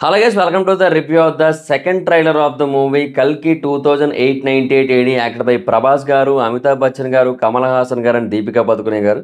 Hello guys, welcome to the review of the second trailer of the movie Kalki 2898 AD acted by Prabhas garu, Amitabh Bachchan garu, Kamal Haasan garu and Deepika Padukone garu.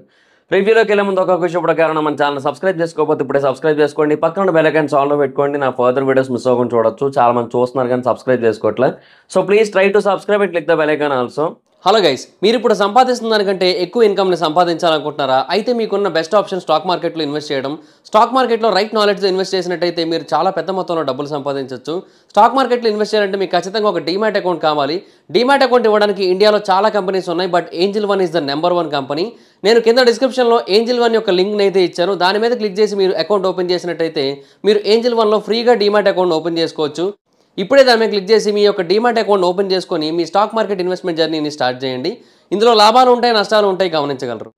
రివ్యూలోకి వెళ్ళే ముందు ఒక విషయం ప్రకారం మన channel subscribe చేసుకోకపోతే ఇప్పుడే subscribe చేసుకోండి. పక్కన బెల్ ఐకాన్ ఆన్లో పెట్టుకోండి. నా ఫర్దర్ వీడియోస్ మిస్ అవ్వకుండా చూడొచ్చు. చాలా మంది చూస్తున్నారు కానీ సబ్స్క్రైబ్ చేసుకోవట్లే. So please try to subscribe and click the bell icon also. Hello guys, మీరు ఇప్పుడు సంపాదిస్తున్న దానికంటే ఎక్కువ ఇన్కమ్ని సంపాదించాలనుకుంటున్నారా? అయితే మీకున్న బెస్ట్ ఆప్షన్ స్టాక్ మార్కెట్లో ఇన్వెస్ట్ చేయడం. స్టాక్ మార్కెట్లో రైట్ నాలెడ్జ్తో ఇన్వెస్ట్ చేసినట్టయితే మీరు చాలా పెద్ద మొత్తంలో డబ్బులు సంపాదించవచ్చు. స్టాక్ మార్కెట్లో ఇన్వెస్ట్ చేయాలంటే మీకు ఖచ్చితంగా ఒక డీమ్యాట్ అకౌంట్ కావాలి. డీమ్యాట్ అకౌంట్ ఇవ్వడానికి ఇండియాలో చాలా కంపెనీస్ ఉన్నాయి, but angel one is the number 1 company. నేను కింద డిస్క్రిప్షన్లో ఏంజిల్ వన్ యొక్క లింక్ని అయితే ఇచ్చాను. దాని మీద క్లిక్ చేసి మీరు అకౌంట్ ఓపెన్ చేసినట్టయితే మీరు ఏంజిల్ వన్లో ఫ్రీగా డీమ్యాట్ అకౌంట్ ఓపెన్ చేసుకోవచ్చు. ఇప్పుడే దాని మీద క్లిక్ చేసి మీ యొక్క డీమ్యాట్ అకౌంట్ ఓపెన్ చేసుకొని మీ స్టాక్ మార్కెట్ ఇన్వెస్ట్మెంట్ జర్నీని స్టార్ట్ చేయండి. ఇందులో లాభాలు ఉంటాయి, నష్టాలు ఉంటాయి, గమనించగలరు.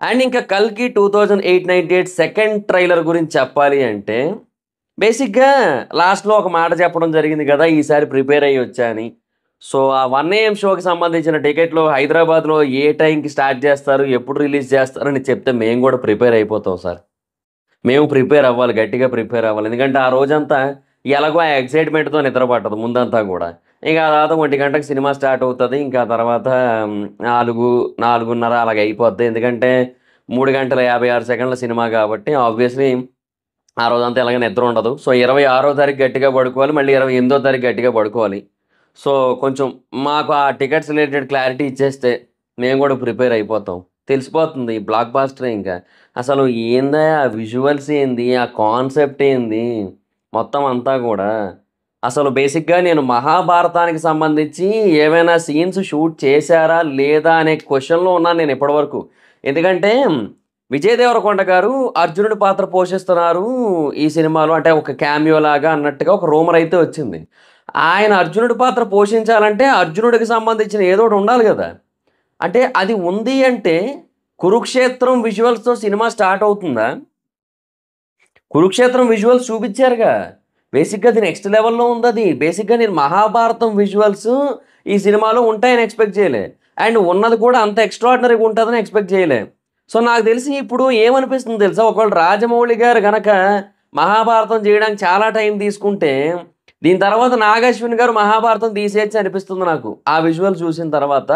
అండ్ ఇంకా కల్కి 2898 సెకండ్ ట్రైలర్ గురించి చెప్పాలి అంటే బేసిక్గా లాస్ట్లో ఒక మాట చెప్పడం జరిగింది కదా, ఈసారి ప్రిపేర్ అయ్యి వచ్చా అని. సో ఆ 1 AM షోకి సంబంధించిన టికెట్లు హైదరాబాద్లో ఏ టైంకి స్టార్ట్ చేస్తారు, ఎప్పుడు రిలీజ్ చేస్తారని చెప్తే మేము కూడా ప్రిపేర్ అయిపోతాం సార్. మేము ప్రిపేర్ అవ్వాలి, గట్టిగా ప్రిపేర్ అవ్వాలి. ఎందుకంటే ఆ రోజంతా ఎలాగో ఆ ఎక్సైట్మెంట్తో నిద్రపట్టదు ముందంతా కూడా. ఇంకా ఆ తర్వాత 1 గంటకు సినిమా స్టార్ట్ అవుతుంది. ఇంకా తర్వాత 4:30 అలాగ అయిపోద్ది. ఎందుకంటే 3 గంటల 56 సెకండ్ల సినిమా కాబట్టి ఆబ్వియస్లీ ఆ రోజంతా ఎలాగ నిద్ర ఉండదు. సో 26వ తారీఖు గట్టిగా పడుకోవాలి, మళ్ళీ 28వ తారీఖు గట్టిగా పడుకోవాలి. సో కొంచెం మాకు ఆ టికెట్స్ రిలేటెడ్ క్లారిటీ ఇచ్చేస్తే మేము కూడా ప్రిపేర్ అయిపోతాం. తెలిసిపోతుంది బ్లాక్ బాస్టర్. ఇంకా అసలు ఏందా ఆ విజువల్స్ ఏంది, ఆ కాన్సెప్ట్ ఏంది, మొత్తం అంతా కూడా. అసలు బేసిక్గా నేను మహాభారతానికి సంబంధించి ఏమైనా సీన్స్ షూట్ చేశారా లేదా అనే క్వశ్చన్లో ఉన్నాను నేను ఇప్పటివరకు. ఎందుకంటే విజయ్ దేవరకొండ గారు అర్జునుడి పాత్ర పోషిస్తున్నారు ఈ సినిమాలో, అంటే ఒక క్యామియో లాగా అన్నట్టుగా ఒక రూమర్ అయితే వచ్చింది. ఆయన అర్జునుడి పాత్ర పోషించాలంటే అర్జునుడికి సంబంధించిన ఏదో ఒకటి ఉండాలి కదా. అంటే అది ఉంది అంటే కురుక్షేత్రం విజువల్స్తో సినిమా స్టార్ట్ అవుతుందా? కురుక్షేత్రం విజువల్స్ చూపించారుగా, బేసిక్గా అది నెక్స్ట్ లెవెల్లో ఉంది. అది బేసిక్గా నేను మహాభారతం విజువల్స్ ఈ సినిమాలో ఉంటాయని ఎక్స్పెక్ట్ చేయలే, అండ్ ఉన్నది కూడా అంత ఎక్స్ట్రాడినరీగా ఉంటుందని ఎక్స్పెక్ట్ చేయలే. సో నాకు తెలిసి ఇప్పుడు ఏమనిపిస్తుంది తెలుసా, ఒకవేళ రాజమౌళి గారు కనుక మహాభారతం చేయడానికి చాలా టైం తీసుకుంటే దీని తర్వాత నాగశ్విన్ గారు మహాభారతం తీసేయచ్చు అనిపిస్తుంది నాకు ఆ విజువల్ చూసిన తర్వాత.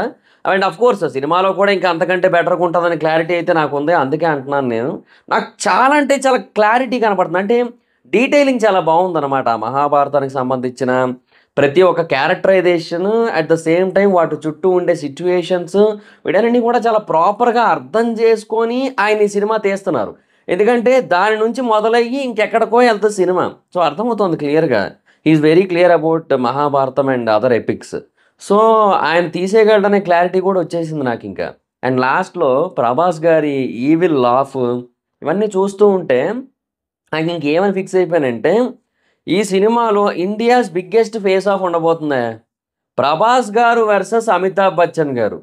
అండ్ అఫ్ కోర్స్ సినిమాలో కూడా ఇంకా అంతకంటే బెటర్గా ఉంటుందని క్లారిటీ అయితే నాకు ఉంది. అందుకే అంటున్నాను నేను. నాకు చాలా అంటే చాలా క్లారిటీ కనపడుతుంది. అంటే డీటెయిలింగ్ చాలా బాగుందన్నమాట. మహాభారతానికి సంబంధించిన ప్రతి ఒక్క characterization, at the same time వాటి చుట్టూ ఉండే సిచ్యువేషన్స్, వీటన్నిటిని కూడా చాలా ప్రాపర్గా అర్థం చేసుకొని ఆయన ఈ సినిమా తీస్తున్నారు. ఎందుకంటే దాని నుంచి మొదలయ్యి ఇంకెక్కడికో వెళ్తుంది సినిమా. సో అర్థమవుతుంది క్లియర్గా. Is very clear about Mahabharatam and other epics. So ఆయన తీసేయగలడనే క్లారిటీ కూడా వచ్చేసింది నాకు ఇంకా. అండ్ లాస్ట్లో ప్రభాస్ గారి ఈవిల్ లాఫ్ ఇవన్నీ చూస్తూ ఉంటే నాకు ఇంకేమని ఫిక్స్ అయిపోయానంటే ఈ సినిమాలో ఇండియాస్ బిగ్గెస్ట్ ఫేస్ ఆఫ్ ఉండబోతుంది ప్రభాస్ గారు వర్సెస్ అమితాబ్ బచ్చన్ గారు.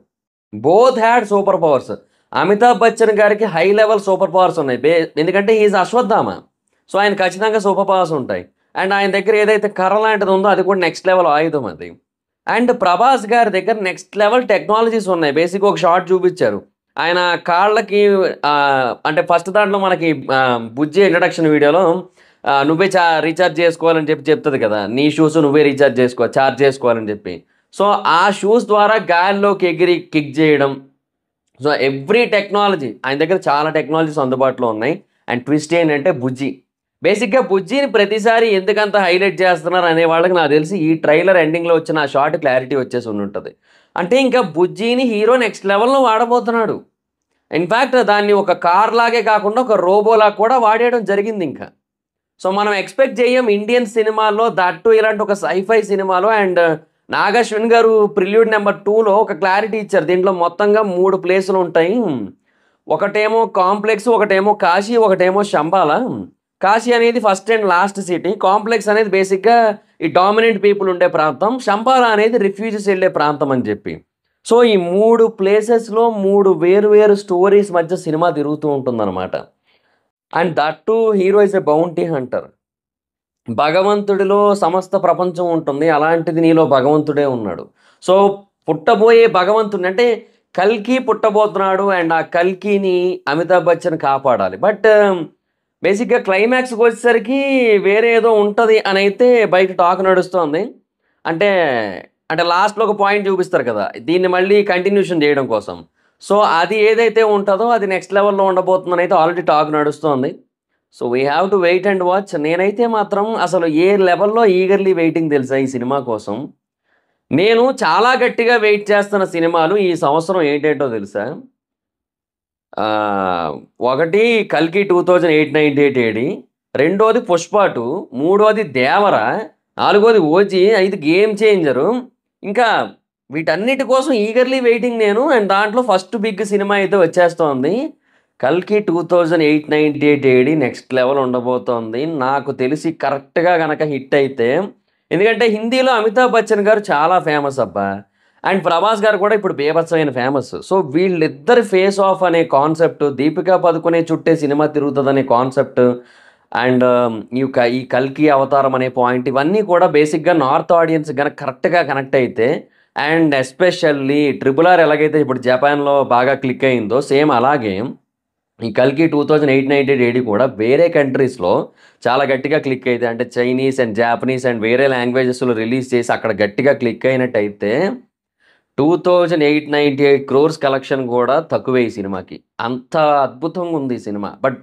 Both had super powers. Amitabh Bachchan గారికి హై లెవెల్ సూపర్ పవర్స్ ఉన్నాయి, ఎందుకంటే ఈజ్ అశ్వత్థామ. సో ఆయన ఖచ్చితంగా సూపర్ పవర్స్ ఉంటాయి. అండ్ ఆయన దగ్గర ఏదైతే కర్ర లాంటిది ఉందో అది కూడా నెక్స్ట్ లెవెల్ ఆయుధం అది. అండ్ ప్రభాస్ గారి దగ్గర నెక్స్ట్ లెవెల్ టెక్నాలజీస్ ఉన్నాయి. బేసిక్గా ఒక షార్ట్ చూపించారు, ఆయన కాళ్ళకి అంటే ఫస్ట్ దాంట్లో మనకి బుజ్జి ఇంట్రడక్షన్ వీడియోలో నువ్వే రీఛార్జ్ చేసుకోవాలని చెప్తుంది కదా, నీ షూస్ నువ్వే ఛార్జ్ చేసుకోవాలని చెప్పి. సో ఆ షూస్ ద్వారా గాలిలోకి ఎగిరి కిక్ చేయడం. సో ఎవ్రీ టెక్నాలజీ ఆయన దగ్గర చాలా టెక్నాలజీస్ అందుబాటులో ఉన్నాయి. అండ్ ట్విస్ట్ ఏంటంటే బుజ్జి. బేసిక్గా బుజ్జిని ప్రతిసారి ఎందుకంత హైలైట్ చేస్తున్నారు అనే వాళ్ళకి నాకు తెలిసి ఈ ట్రైలర్ ఎండింగ్లో వచ్చిన ఆ షార్ట్ క్లారిటీ వచ్చేసి ఉంటుంది. అంటే ఇంకా బుజ్జిని హీరో నెక్స్ట్ లెవెల్లో వాడబోతున్నాడు. ఇన్ఫ్యాక్ట్ దాన్ని ఒక కార్ లాగే కాకుండా ఒక రోబోలాగా కూడా వాడేయడం జరిగింది ఇంకా. సో మనం ఎక్స్పెక్ట్ చేయం ఇండియన్ సినిమాల్లో దట్టు ఇలాంటి ఒక సైఫై సినిమాలో. అండ్ నాగశ్విన్ గారు ప్రిల్యూడ్ నెంబర్ 2లో ఒక క్లారిటీ ఇచ్చారు, దీంట్లో మొత్తంగా 3 ప్లేసులు ఉంటాయి. ఒకటేమో కాంప్లెక్స్, ఒకటేమో కాశీ, ఒకటేమో శంబాల. కాశీ అనేది first and last city, complex అనేది బేసిక్గా ఈ డామినెంట్ పీపుల్ ఉండే ప్రాంతం, శంబాల అనేది రిఫ్యూజీస్ వెళ్ళే ప్రాంతం అని చెప్పి. సో ఈ 3 ప్లేసెస్లో 3 వేరు స్టోరీస్ మధ్య సినిమా తిరుగుతూ ఉంటుందన్నమాట. And that too hero is a bounty hunter. భగవంతుడిలో సమస్త ప్రపంచం ఉంటుంది, అలాంటిది నీలో భగవంతుడే ఉన్నాడు. సో పుట్టబోయే భగవంతుడిని అంటే కల్కి పుట్టబోతున్నాడు, అండ్ ఆ కల్కిని అమితాబ్ బచ్చన్ కాపాడాలి. బట్ బేసిక్‌గా క్లైమాక్స్‌కి వచ్చేసరికి వేరే ఏదో ఉంటది అనైతే బయట టాక్ నడుస్తోంది. అంటే, అంటే లాస్ట్‌లో ఒక పాయింట్ చూపిస్తారు కదా! దీన్ని మళ్ళీ కంటిన్యూషన్ చేయడం కోసం. సో, అది ఏదైతే ఉంటదో అది నెక్స్ట్ లెవెల్‌లో ఉండబోతుందనైతే ఆల్రెడీ టాక్ నడుస్తోంది. So, we have to wait and watch. నేనైతే మాత్రం అసలు ఏ లెవెల్‌లో ఈగర్‌లీ వెయిటింగ్ తెలుసా ఈ సినిమా కోసం. నేను చాలా గట్టిగా వెయిట్ చేస్తున్న సినిమాలు ఈ సంవత్సరం ఏంటేంటో తెలుసా? ఒకటి 'కల్కి 2098 ఏడి', రెండోది 'పుష్ప 2', మూడోది 'దేవర', నాలుగోది 'ఓజీ', 5 'గేమ్ చేంజరు'. ఇంకా వీటన్నిటి కోసం ఈగర్‌లీ వెయిటింగ్ నేను. అండ్ దాంట్లో ఫస్ట్ బిగ్ సినిమా అయితే వచ్చేస్తోంది. 'కల్కి 2098 ఏడి' నెక్స్ట్ లెవెల్ ఉండబోతోంది. నాకు తెలిసి కరెక్ట్‌గా గనక హిట్ అయితే ఎందుకంటే హిందీలో అమితాబ్ బచ్చన్ గారు చాలా ఫేమస్ అబ్బా! అండ్ 'ప్రభాస్' గారు కూడా ఇప్పుడు బీభత్సమైన ఫేమస్. సో, వీళ్ళిద్దరి ఫేస్ ఆఫ్ అనే కాన్సెప్ట్, 'దీపికా పదుకొనె' చుట్టే సినిమా తిరుగుతదనే కాన్సెప్ట్ అండ్ ఈ 'కల్కి అవతారం' అనే పాయింట్ ఇవన్నీ కూడా బేసిక్‌గా నార్త్ ఆడియన్స్ గనక కరెక్ట్‌గా కనెక్ట్ అయితే అండ్ ఎస్పెషల్లీ 'ట్రిపుల్ ఆర్' ఎలాగైతే ఇప్పుడు జపాన్‌లో బాగా క్లిక్ అయిందో సేమ్ అలాగే ఈ 'కల్కి 2098 ఏడి' కూడా వేరే కంట్రీస్‌లో చాలా గట్టిగా క్లిక్ అయితే అంటే చైనీస్ అండ్ జాపనీస్ అండ్ వేరే లాంగ్వేజెస్‌లో రిలీజ్ చేసి అక్కడ గట్టిగా క్లిక్ అయినట్టయితే 2898 క్రోర్స్ కలెక్షన్ గూడా తక్కువే ఈ సినిమాకి. అంత అద్భుతంగా ఉంది ఈ cinema. But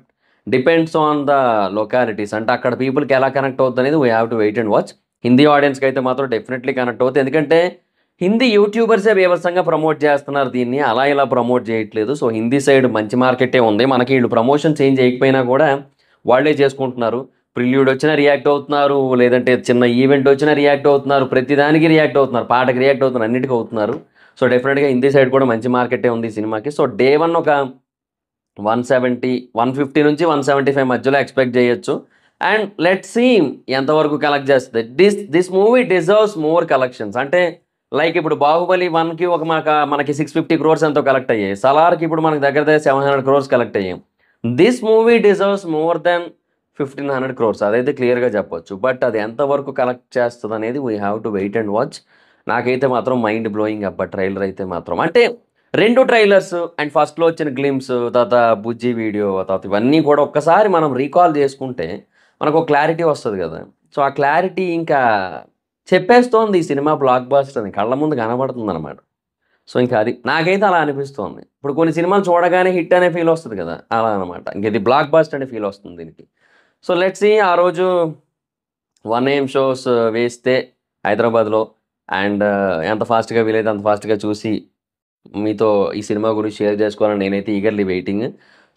depends on the localities. అంటే అక్కడ పీపుల్‌కి ఎలా కనెక్ట్ అవుద్దనేది we have to wait and watch. Hindi ఆడియన్స్‌కైతే మాత్రం డెఫినెట్‌లీ కనెక్ట్ అవుద్ది. ఎందుకంటే హిందీ యూట్యూబర్సే బీభత్సంగా ప్రమోట్ చేస్తున్నారు దీన్ని. అలా ఇలా ప్రమోట్ చేయట్లేదు. సో, హిందీ సైడ్ మంచి మార్కెటే ఉంది. మనకి ఈళ్ళు ప్రమోషన్స్ ఏం చేయకపోయినా గూడా వాళ్ళే చేసుకుంటున్నారు. ప్రిల్యూడ్ వచ్చినా రియాక్ట్ అవుతున్నారు. లేదంటే చిన్న ఈవెంట్ వచ్చినా రియాక్ట్ అవుతున్నారు. ప్రతి దానికి రియాక్ట్ అవుతున్నారు. పాటకి రియాక్ట్ అవుతున్నారు. అన్నిటికి అవుతున్నారు. సో, డెఫినిట్‌గా హిందీ సైడ్ కూడా మంచి మార్కెటే ఉంది ఈ సినిమాకి. సో, డే 1 ఒక 170, 150 నుంచి 175 మధ్యలో ఎక్స్‌పెక్ట్ జేయొచ్చు. అండ్ లెట్స్ సీ ఎంతవరకు కలెక్ట్ చేస్తది. This movie deserves more collections. అంటే లైక్ ఇప్పుడు 'బాహుబలి 1'కి ఒక మనకి 650 క్రోర్స్ ఎంతో కలెక్ట్ అయ్యాయి. 'సలార్‌కి' ఇప్పుడు మనకు దగ్గర దగ్గర 700 క్రోర్స్ కలెక్ట్ అయ్యాయి. This movie deserves more than 1500 crores అదైతే క్లియర్‌గా చెప్పొచ్చు. బట్ అది ఎంతవరకు కలెక్ట్ చేస్తదనేది we have to wait and watch. నాకైతే మాత్రం మైండ్ బ్లోయింగ్ అబ్బా! ట్రైలర్ అయితే మాత్రం. అంటే 2 ట్రైలర్స్ అండ్ ఫస్ట్‌లో వచ్చిన గ్లింప్స్, తర్వాత 'బుజ్జి' వీడియో, తర్వాత ఇవన్నీ కూడా ఒక్కసారి మనం రీకాల్ చేసుకుంటే మనకు క్లారిటీ వస్తది గదా! సో, ఆ క్లారిటీ ఇంకా చెప్పేస్తోంది ఈ సినిమా బ్లాక్ బస్టర్ అని. కళ్ళ ముందు కనబడుతుందనమాట. సో, ఇంకా అది. నాకైతే అలా అనిపిస్తోంది. ఇప్పుడు కొన్ని సినిమాలు చూడగానే హిట్ అనే ఫీల్ వస్తది కదా! అలా అనమాట. ఇంక ఇది బ్లాక్ బస్టర్ అనే ఫీల్ వస్తుంది దీనికి. సో, లెట్స్ సీ ఆ రోజు 1 AM షోస్ వేస్తే హైదరాబాద్‌లో అండ్ ఎంత ఫాస్ట్‌గా వీలైతే అంత ఫాస్ట్‌గా చూసి మీతో ఈ సినిమా గురించి షేర్ చేసుకోవాలని నేనైతే ఈగర్‌లీ వెయిటింగ్.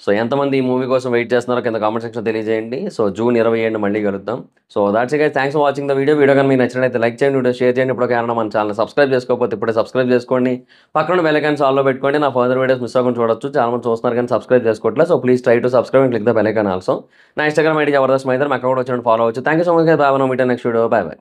సో, ఎంతమంది ఈ మూవీ కోసం వెయిట్ చేస్తున్నారో కింద కామెంట్ సెక్షన్‌లో తెలియజేయండి. సో, జూన్ 27న మళ్ళీ కలుద్దాం. So, thoughts it guys. Thanks for watching the video. Video గాని మీకు నచ్చినట్లయితే లైక్ చేయండి, వీడియో షేర్ చేయండి. ఇప్పటివరకు ఎవరైనా మన ఛానెల్‌ని సబ్స్క్రైబ్ చేసుకోకపోతే ఇప్పుడే సబ్స్క్రైబ్ చేసుకోండి. పక్కన బెల్ ఐకాన్స్ ఆల్‌లో పెట్టుకోండి. నా ఫర్దర్ వీడియోస్ మిస్ అవ్వకుండా చూడొచ్చు. చాలా మంది చూస్తున్నారు కానీ సబ్స్క్రైబ్ చేసుకోవట్లేదు. So, please try to subscribe and click the bell icon also. నా ఇన్‌స్టాగ్రామ్ ఐడీ జబర్దస్త్ మైదర్. మీ అక్కడ కూడా వచ్చి ఫాలో అవ్వచ్చు. Thank you so much guys. By by. Meet next video. By by.